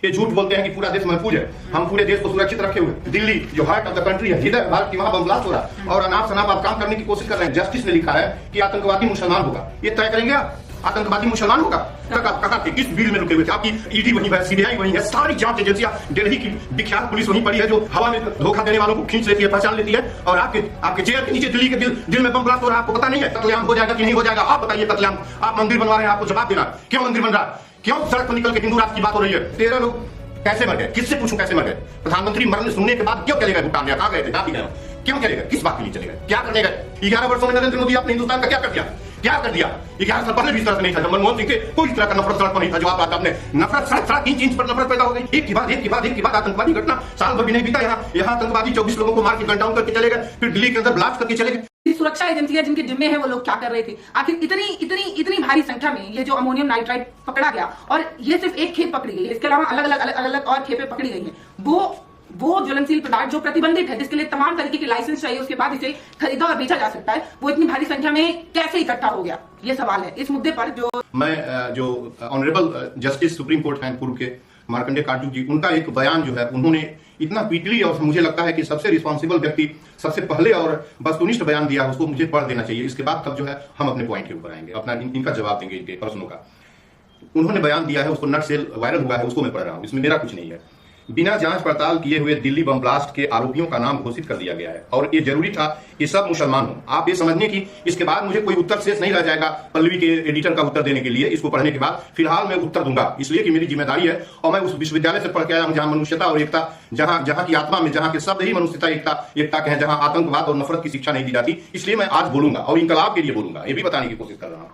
ये झूठ बोलते हैं कि पूरा देश महफूज है, हम पूरे देश को सुरक्षित रखे हुए। दिल्ली जो हार्ट ऑफ द कंट्री है, हृदय भारत की, वहां बम ब्लास्ट हो रहा है और अनाप शनाप आप काम करने की कोशिश कर रहे हैं। जस्टिस ने लिखा है कि आतंकवादी मुसलमान होगा, ये तय करेंगे आप? आतंकवादी मुसलमान होगा? किस बिल में रुके हुए थे? आपकी ईडी वहीं है, सीबीआई वहीं है, सारी जांच एजेंसियां, दिल्ली की विख्यात पुलिस वहीं पड़ी है जो हवा में धोखा देने वालों को खींच लेती है, पहचान लेती है। और आपके चेयर के नीचे दिल्ली के दिल में बम ब्लास्ट हो रहा है, आपको पता नहीं है कत्लेआम हो जाएगा कि नहीं हो जाएगा? आप बताइए कत्लेआम। आप मंदिर बनवा रहे हैं, आपको जवाब देना। क्यों मंदिर बन रहा है? क्यों सड़क पर निकल के हिंदू राष्ट्र की बात हो रही है? 13 लोग कैसे मर गए? किससे पूछूं कैसे मर गए? प्रधानमंत्री मरने सुनने के बाद क्यों चले गए भूटान? कहां गए थे? कहां गए? क्यों चले गए? किस बात के लिए चले गए? क्या करने गए? 11 वर्षों में नरेंद्र मोदी आपने हिंदुस्तान का क्या कर दिया? क्या कर दिया? 11 साल पहले भी इस तरह से नहीं था। जब मनमोहन सिंह थे कोई इस तरह का नफरत सड़क पर नहीं था। जवाब आता आपने नफरत सड़क इंच पर नफरत पैदा हो गई। एक के बाद आतंकवादी घटना। साल भर भी नहीं बीता, यहाँ आतंकवादी 24 लोगों को मार के गन डाउन करके चले गए, फिर दिल्ली के अंदर ब्लास्ट करके चले गए। सुरक्षा एजेंसियां जिनके जिम्मे है वो लोग क्या कर रहे थे? आखिर इतनी भारी संख्या में ये जो अमोनियम नाइट्राइट पकड़ा गया, और ये सिर्फ एक खेप पकड़ी गई है, इसके अलावा अलग और खेपें पकड़ी गई हैं। वो ज्वलनशील पदार्थ जो प्रतिबंधित है, जिसके लिए तमाम तरीके के लाइसेंस चाहिए, उसके बाद इसे खरीदा और बेचा जा सकता है, वो इतनी भारी संख्या में कैसे इकट्ठा हो गया? ये सवाल है। इस मुद्दे पर जो ऑनरेबल जस्टिस सुप्रीम कोर्ट हैं पूर्व के मार्कंडेय काटजू जी, उनका एक बयान जो है उन्होंने इतना पीटली और मुझे लगता है कि सबसे रिस्पॉन्सिबल व्यक्ति सबसे पहले और वस्तुनिष्ठ बयान दिया, उसको मुझे पढ़ देना चाहिए। इसके बाद तब जो है हम अपने पॉइंट के ऊपर आएंगे, अपना इनका जवाब देंगे, इनके प्रश्नों का। उन्होंने बयान दिया है, उसको नट सेल वायरल हुआ है, उसको मैं पढ़ रहा हूं, इसमें मेरा कुछ नहीं है। बिना जांच पड़ताल किए हुए दिल्ली बम ब्लास्ट के आरोपियों का नाम घोषित कर दिया गया है और ये जरूरी था कि सब मुसलमान हो। आप ये समझने की इसके बाद मुझे कोई उत्तर शेष नहीं रह जाएगा पल्लवी के एडिटर का उत्तर देने के लिए। इसको पढ़ने के बाद फिलहाल मैं उत्तर दूंगा, इसलिए कि मेरी जिम्मेदारी है और मैं उस विश्वविद्यालय से पढ़ के आया हूं जहां मनुष्यता और एकता, जहां की आत्मा में, जहां के शब्द ही मनुष्यता एकता के हैं, जहां आतंकवाद और नफरत की शिक्षा नहीं दी जाती। इसलिए मैं आज बोलूंगा और इंकलाब के लिए बोलूंगा, ये भी बताने की कोशिश कर रहा हूं।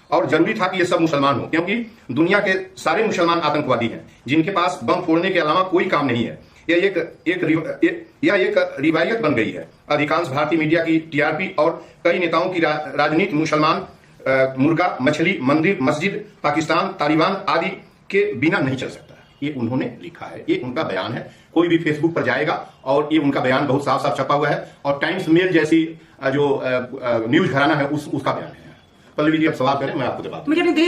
और जरूरी था कि ये सब मुसलमान हो, क्योंकि दुनिया के सारे मुसलमान आतंकवादी हैं जिनके पास बम फोड़ने के अलावा कोई काम नहीं है। यह एक रिवायत बन गई है। अधिकांश भारतीय मीडिया की टीआरपी और कई नेताओं की राजनीति मुसलमान, मुर्गा, मछली, मंदिर, मस्जिद, पाकिस्तान, तालिबान आदि के बिना नहीं चल सकता। ये उन्होंने लिखा है, ये उनका बयान है। कोई भी फेसबुक पर जाएगा और ये उनका बयान बहुत साफ साफ छपा हुआ है और टाइम्स मेल जैसी जो न्यूज घराना है उसका बयान है। पल्लवी जी, आप सवाल करें, मैं आपको जवाब दूं।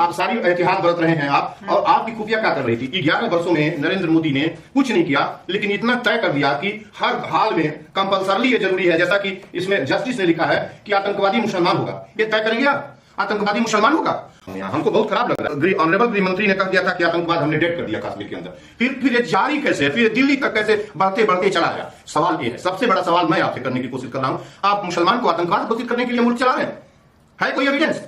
सारी एहतियात बरत रहे हैं आप, और आपकी खुफिया क्या कर रही थी? 11 वर्षों में नरेंद्र मोदी ने कुछ नहीं किया, लेकिन इतना तय कर दिया कि हर हाल में कंपल्सरली ये जरूरी है, जैसा कि इसमें जस्टिस ने लिखा है कि आतंकवादी मुसलमान होगा। ये तय करेंगे आप? आतंकवादी मुसलमान होगा? हमको बहुत खराब लग रहा है। ऑनरेबल गृह मंत्री ने कह दिया था कि आतंकवाद हमने डेड कर दिया कश्मीर के अंदर, फिर ये जारी कैसे, फिर दिल्ली तक कैसे बढ़ते चला गया? सवाल ये है, सबसे बड़ा सवाल मैं आपसे करने की कोशिश कर रहा हूं। आप मुसलमान को आतंकवाद घोषित करने के लिए मुल्क चला रहे हैं? है कोई एविडेंस?